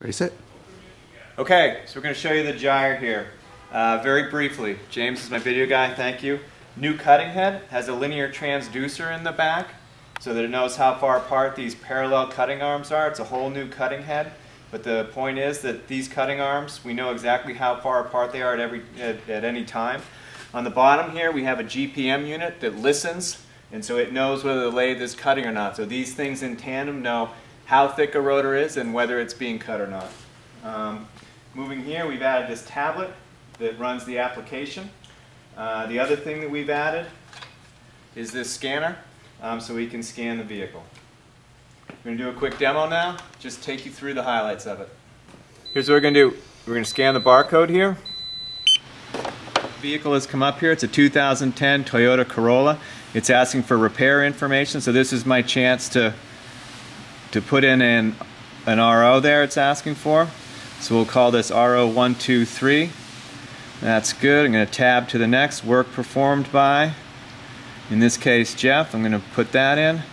Ready, set. Okay, so we're going to show you the GYR here. Very briefly, James is my video guy, thank you. New cutting head, has a linear transducer in the back so that it knows how far apart these parallel cutting arms are. It's a whole new cutting head, but the point is that these cutting arms, we know exactly how far apart they are at any time. On the bottom here we have a GPM unit that listens, and so it knows whether the lathe is cutting or not. So these things in tandem know how thick a rotor is and whether it's being cut or not. Moving here, we've added this tablet that runs the application. The other thing that we've added is this scanner, so we can scan the vehicle. We're going to do a quick demo now, just take you through the highlights of it. Here's what we're going to do. We're going to scan the barcode here. The vehicle has come up here. It's a 2010 Toyota Corolla. It's asking for repair information, so this is my chance to put in an RO there it's asking for. So we'll call this RO123. That's good. I'm going to tab to the next, work performed by, in this case, Jeff. I'm going to put that in.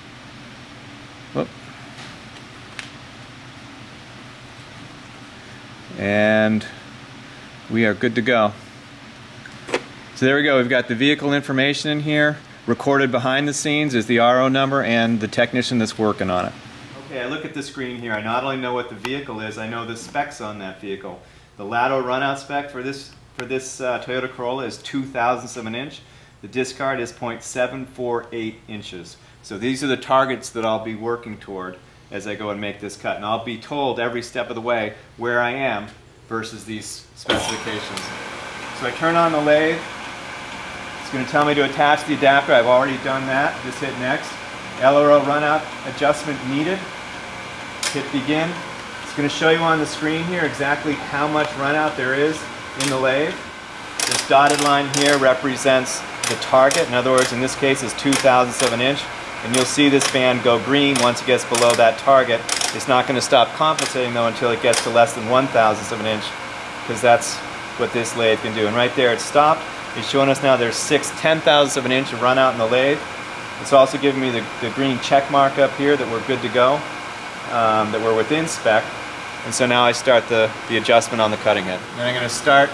Whoop. And we are good to go. So there we go. We've got the vehicle information in here. Recorded behind the scenes is the RO number and the technician that's working on it. Okay, I look at the screen here. I not only know what the vehicle is, I know the specs on that vehicle. The lateral runout spec for this Toyota Corolla is 0.02 of an inch. The discard is 0.748 inches. So these are the targets that I'll be working toward as I go and make this cut. And I'll be told every step of the way where I am versus these specifications. So I turn on the lathe. It's going to tell me to attach the adapter. I've already done that. Just hit next. LRO runout adjustment needed. Hit begin. It's going to show you on the screen here exactly how much runout there is in the lathe. This dotted line here represents the target. In other words, in this case, is 0.02 of an inch. And you'll see this band go green once it gets below that target. It's not going to stop compensating though until it gets to less than 0.01 of an inch, because that's what this lathe can do. And right there it stopped. It's showing us now there's 0.6/10 of an inch of runout in the lathe. It's also giving me the green check mark up here that we're good to go, that we're within spec. And so now I start the adjustment on the cutting head. Then I'm going to start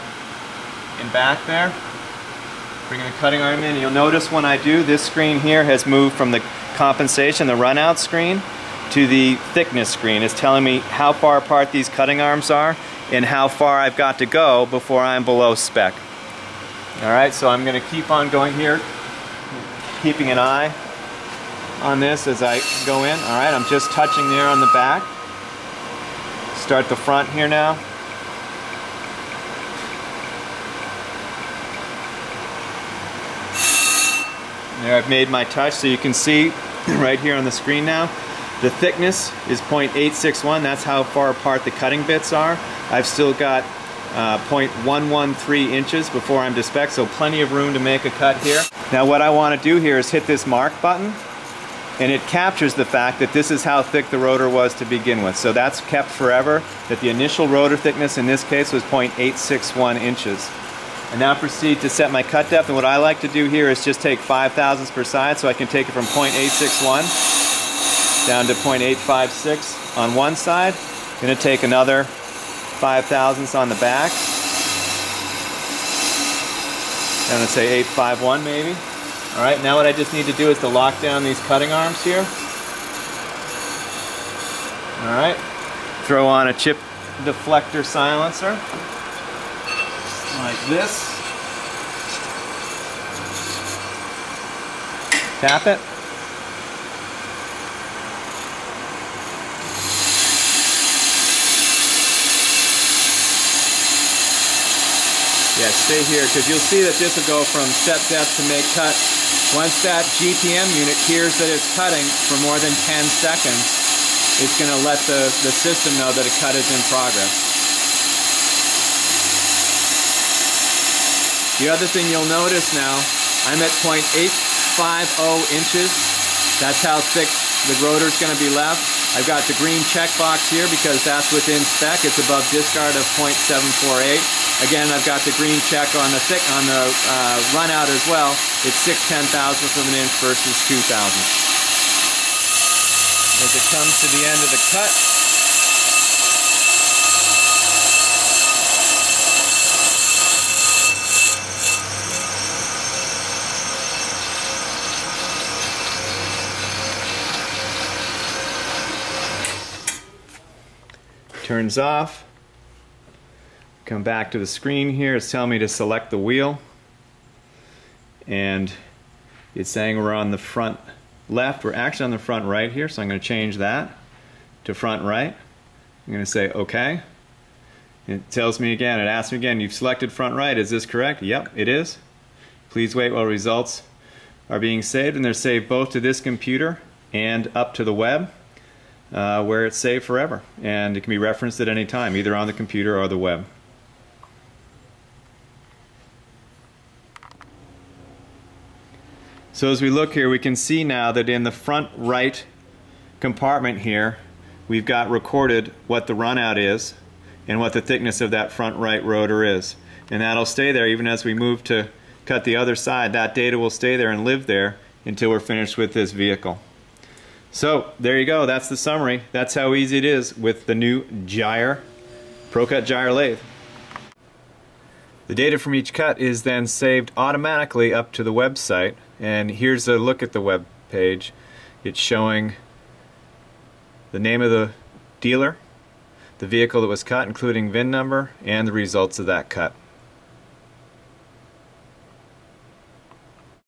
in back there, bringing the cutting arm in. You'll notice when I do, this screen here has moved from the compensation, the runout screen, to the thickness screen. It's telling me how far apart these cutting arms are and how far I've got to go before I'm below spec. Alright, so I'm going to keep on going here, keeping an eye on this as I go in. Alright, I'm just touching there on the back. Start the front here now. There, I've made my touch, so you can see right here on the screen now the thickness is 0.861. That's how far apart the cutting bits are. I've still got 0.113 inches before I'm to spec, so plenty of room to make a cut here. Now what I want to do here is hit this mark button, and it captures the fact that this is how thick the rotor was to begin with. So that's kept forever, that the initial rotor thickness in this case was 0.861 inches. And now proceed to set my cut depth, and what I like to do here is just take 0.05 per side, so I can take it from 0.861 down to 0.856 on one side. I'm going to take another 0.05 on the back, down to say 851 maybe. Alright, now what I just need to do is to lock down these cutting arms here. Alright, throw on a chip deflector silencer, like this. Tap it. Yeah, stay here, because you'll see that this will go from set depth to make cut. Once that GPM unit hears that it's cutting for more than 10 seconds, it's going to let the system know that a cut is in progress. The other thing you'll notice now, I'm at 0.850 inches. That's how thick the rotor's going to be left. I've got the green check box here because that's within spec. It's above discard of 0.748. Again, I've got the green check on the runout as well. It's 0.6/10 of an inch versus 0.02. As it comes to the end of the cut, turns off. Come back to the screen here. It's telling me to select the wheel. And it's saying we're on the front left. We're actually on the front right here, so I'm going to change that to front right. I'm going to say OK. It tells me again, it asks me again, you've selected front right. Is this correct? Yep, it is. Please wait while results are being saved, and they're saved both to this computer and up to the web, where it's saved forever. And it can be referenced at any time, either on the computer or the web. So as we look here, we can see now that in the front right compartment here, we've got recorded what the runout is and what the thickness of that front right rotor is. And that'll stay there even as we move to cut the other side. That data will stay there and live there until we're finished with this vehicle. So there you go, that's the summary. That's how easy it is with the new GYR ProCut GYR lathe. The data from each cut is then saved automatically up to the website, and here's a look at the web page. It's showing the name of the dealer, the vehicle that was cut including VIN number, and the results of that cut.